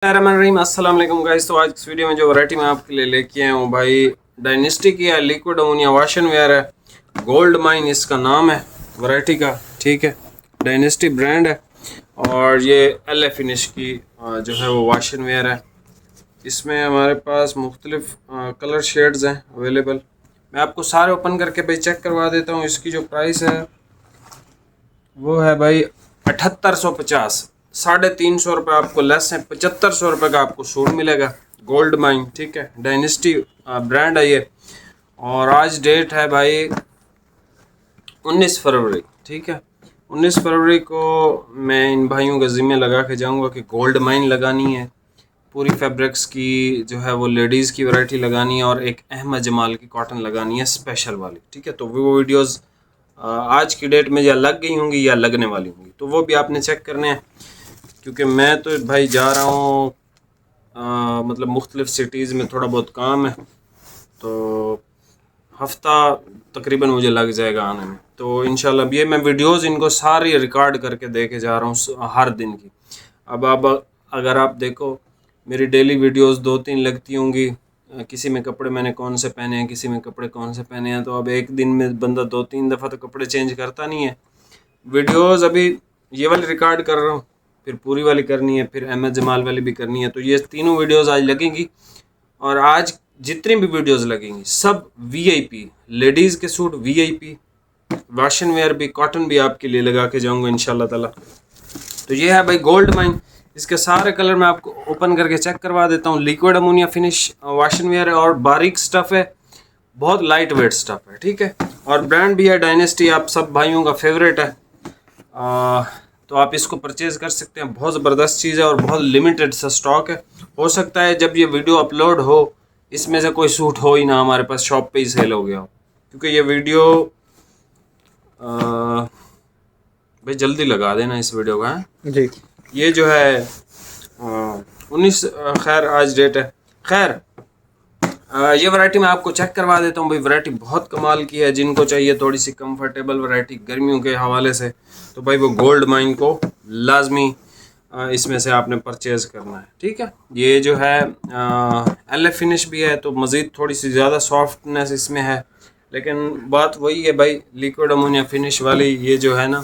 अस्सलाम वालेकुम गाइस। तो आज इस वीडियो में जो वैरायटी मैं आपके लिए लेके आया हूँ भाई, डायनेस्टी की है, liquid ammonia wash and wear है, गोल्ड माइन इसका नाम है वैरायटी का। ठीक है, डायनेस्टी ब्रांड है और ये एल फिनिश की जो है वो वॉश एंड वेयर है। इसमें हमारे पास मुख्तलिफ कलर शेड्स हैं अवेलेबल। मैं आपको सारे ओपन करके भाई चेक करवा देता हूँ। इसकी जो प्राइस है वो है भाई 7850, 350 रुपये आपको लेस है, 7500 रुपये का आपको सूट मिलेगा। गोल्ड माइन, ठीक है, डायनेस्टी ब्रांड है ये। और आज डेट है भाई 19 फरवरी। ठीक है, 19 फरवरी को मैं इन भाइयों के ज़िम्मे लगा के जाऊंगा कि गोल्ड माइन लगानी है, पूरी फैब्रिक्स की जो है वो लेडीज़ की वैरायटी लगानी है और एक अहमद जमाल की कॉटन लगानी है स्पेशल वाली। ठीक है, तो वो वीडियोज़ आज की डेट में या लग गई होंगी या लगने वाली होंगी, तो वो भी आपने चेक करने हैं। क्योंकि मैं तो भाई जा रहा हूँ मतलब मुख्तलिफ सिटीज़ में, थोड़ा बहुत काम है, तो हफ्ता तकरीबन मुझे लग जाएगा आने में। तो इंशाल्लाह ये मैं वीडियोस इनको सारी रिकॉर्ड करके दे के जा रहा हूँ हर दिन की। अब अगर आप देखो मेरी डेली वीडियोस 2-3 लगती होंगी, किसी में कपड़े मैंने कौन से पहने हैं, किसी में कपड़े कौन से पहने हैं, तो अब एक दिन में बंदा 2-3 दफ़ा तो कपड़े चेंज करता नहीं है। वीडियोस अभी ये वाली रिकॉर्ड कर रहा हूँ, फिर पूरी वाली करनी है, फिर अहमद जमाल वाली भी करनी है। तो ये तीनों वीडियोस आज लगेंगी और आज जितनी भी वीडियोस लगेंगी सब वीआईपी, लेडीज़ के suit VIP, wash and wear भी, कॉटन भी आपके लिए लगा के जाऊँगा इंशाल्लाह ताला। तो ये है भाई गोल्ड माइन। इसके सारे कलर मैं आपको ओपन करके चेक करवा देता हूँ। Liquid ammonia finish wash and wear है और बारीक स्टफ़ है, बहुत लाइट वेट स्टफ़ है। ठीक है, और ब्रांड भी है डायनेस्टी, आप सब भाइयों का फेवरेट है। तो आप इसको परचेज़ कर सकते हैं। बहुत ज़बरदस्त चीज़ है और बहुत लिमिटेड सा स्टॉक है। हो सकता है जब ये वीडियो अपलोड हो इसमें से कोई सूट हो ही ना, हमारे पास शॉप पे ही सेल हो गया हो, क्योंकि ये वीडियो भाई जल्दी लगा देना इस वीडियो का जी। ये जो है 19 खैर आज डेट है। खैर ये वैरायटी मैं आपको चेक करवा देता हूँ भाई। वैरायटी बहुत कमाल की है। जिनको चाहिए थोड़ी सी कंफर्टेबल वैरायटी गर्मियों के हवाले से, तो भाई वो गोल्ड माइन को लाजमी इसमें से आपने परचेज करना है। ठीक है, ये जो है एल फिनिश भी है, तो मज़ीद थोड़ी सी ज़्यादा सॉफ्टनेस इसमें है, लेकिन बात वही है भाई, लिक्विड अमोनिया फिनिश वाली ये जो है ना,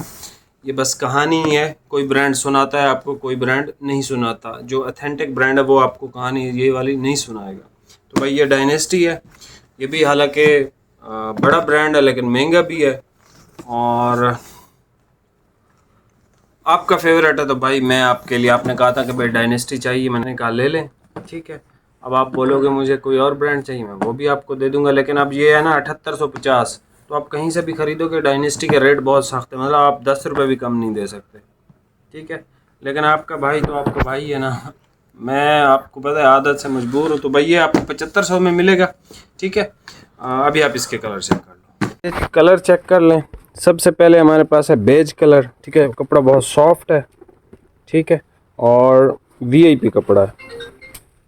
ये बस कहानी ही है। कोई ब्रांड सुनाता है आपको, कोई ब्रांड नहीं सुनाता। जो अथेंटिक ब्रांड है वो आपको कहानी ये वाली नहीं सुनाएगा। तो भाई ये डायनेस्टी है, ये भी हालांकि बड़ा ब्रांड है लेकिन महंगा भी है और आपका फेवरेट है। तो भाई मैं आपके लिए, आपने कहा था कि भाई डायनेस्टी चाहिए, मैंने कहा ले लें। ठीक है, अब आप बोलोगे मुझे कोई और ब्रांड चाहिए, मैं वो भी आपको दे दूंगा, लेकिन अब ये है ना 7850, तो आप कहीं से भी खरीदोगे डायनेस्टी के रेट बहुत सख्त है, मतलब आप 10 रुपये भी कम नहीं दे सकते। ठीक है, लेकिन आपका भाई तो आपका भाई है ना, मैं आपको पता है आदत से मजबूर हूँ। तो भाई ये आपको 7500 में मिलेगा। ठीक है, अभी आप इसके कलर चेक कर लो, कलर चेक कर लें। सबसे पहले हमारे पास है बेज कलर। ठीक है, कपड़ा बहुत सॉफ्ट है। ठीक है, और वीआईपी कपड़ा है।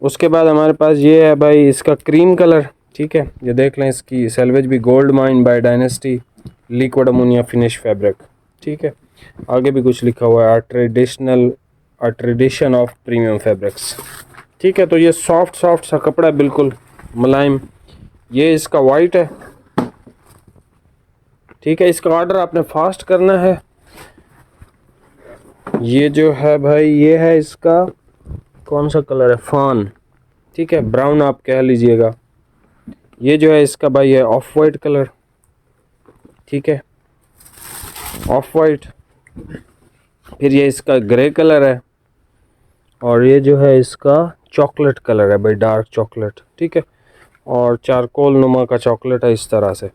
उसके बाद हमारे पास ये है भाई इसका क्रीम कलर। ठीक है, ये देख लें, इसकी सेल्वेज भी gold mine by dynasty, liquid ammonia finish fabric. ठीक है, आगे भी कुछ लिखा हुआ है, a tradition of premium fabrics. ठीक है, तो ये सॉफ्ट सा कपड़ा है, बिल्कुल मुलायम। ये इसका वाइट है। ठीक है, इसका ऑर्डर आपने फास्ट करना है। ये जो है भाई, ये है इसका कौन सा कलर है, फान। ठीक है, ब्राउन आप कह लीजिएगा। ये जो है इसका भाई है ऑफ वाइट कलर। ठीक है, ऑफ वाइट। फिर ये इसका ग्रे कलर है और ये जो है इसका चॉकलेट कलर है भाई, डार्क चॉकलेट। ठीक है, और चारकोल नुमा का चॉकलेट है इस तरह से।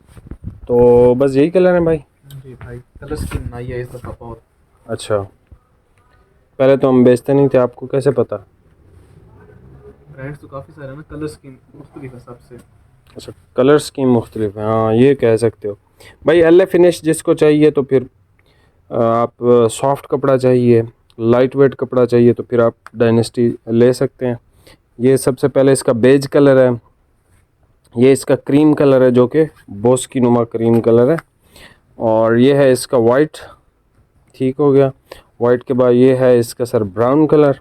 तो बस यही कलर है भाई। जी भाई, कलर स्कीम नहीं है इस दफ़ा बहुत। अच्छा, पहले तो हम बेचते नहीं थे, आपको कैसे पता? ब्रांड्स तो काफ़ी सारे हैं ना, कलर स्कीम मुख्तलिफ है सबसे। अच्छा, कलर स्कीम मुख्तलिफ है, हाँ ये कह सकते हो भाई। एल फिनिश जिसको चाहिए तो फिर आप सॉफ्ट कपड़ा चाहिए, लाइट वेट कपड़ा चाहिए, तो फिर आप डायनेस्टी ले सकते हैं। ये सबसे पहले इसका बेज कलर है, ये इसका क्रीम कलर है जो कि बोस की नुमा क्रीम कलर है, और ये है इसका वाइट। ठीक हो गया, वाइट के बाद ये है इसका सर ब्राउन कलर,